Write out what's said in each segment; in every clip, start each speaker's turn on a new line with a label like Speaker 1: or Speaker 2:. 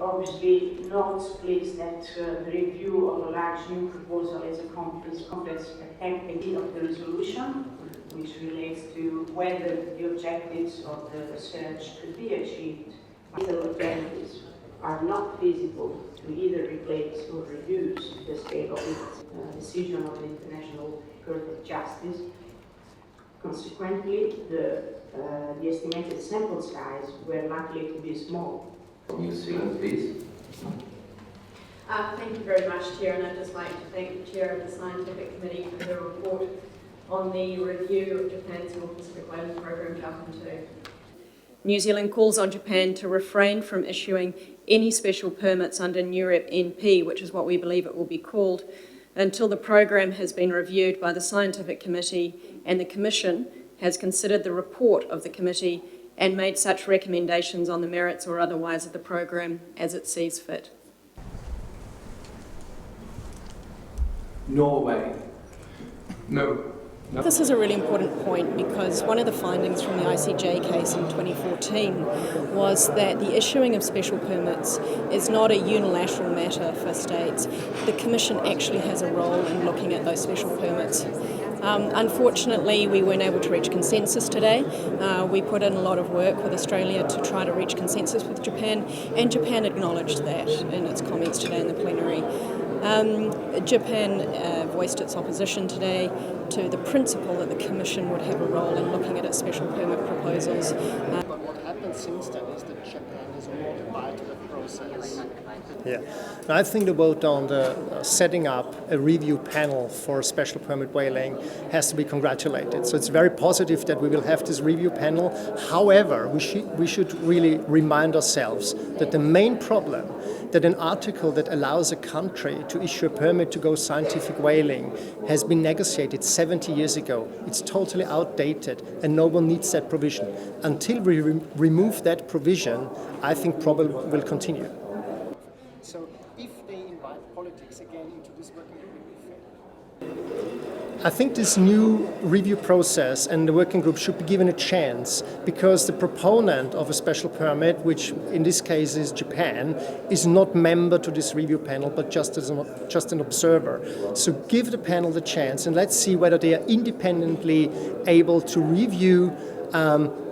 Speaker 1: obviously not pleased that the review of a large new proposal is a complex activity of the resolution, which relates to whether the objectives of the research could be achieved. These alternatives are not feasible to either replace or reduce the scale of its decision of the International Court of Justice. Consequently, the estimated sample size were likely to be small.
Speaker 2: New Zealand, please.
Speaker 3: Thank you very much, Chair, and I'd just like to thank the Chair of the Scientific Committee for the report on the review of Japan's North Pacific Whaling Programme Japan 2. New Zealand calls on Japan to refrain from issuing any special permits under NUREP NP, which is what we believe it will be called, until the programme has been reviewed by the Scientific Committee and the Commission has considered the report of the committee and made such recommendations on the merits or otherwise of the programme as it sees fit.
Speaker 2: Norway. No.
Speaker 4: This is a really important point because one of the findings from the ICJ case in 2014 was that the issuing of special permits is not a unilateral matter for states. The Commission actually has a role in looking at those special permits. Unfortunately, we weren't able to reach consensus today. We put in a lot of work with Australia to try to reach consensus with Japan, and Japan acknowledged that in its comments today in the plenary. Japan voiced its opposition today to the principle that the Commission would have a role in looking at its special permit proposals.
Speaker 5: But what happened since then is that Japan is more part of the process.
Speaker 6: Yeah, and I think the vote on the setting up a review panel for special permit whaling has to be congratulated. So it's very positive that we will have this review panel. However, we should really remind ourselves that the main problem that an article that allows a country to issue a permit to go scientific whaling has been negotiated 70 years ago. It's totally outdated and no one needs that provision. Until we remove that provision, I think problem will continue.
Speaker 5: So if they invite politics again into this working group,
Speaker 6: I think this new review process and the working group should be given a chance because the proponent of a special permit, which in this case is Japan, is not member to this review panel but just an observer. So give the panel the chance and let's see whether they are independently able to review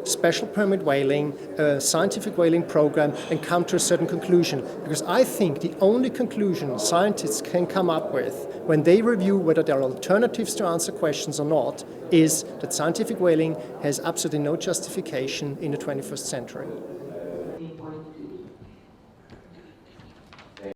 Speaker 6: special permit whaling, scientific whaling program, and come to a certain conclusion. Because I think the only conclusion scientists can come up with when they review whether there are alternatives to answer questions or not is that scientific whaling has absolutely no justification in the 21st century.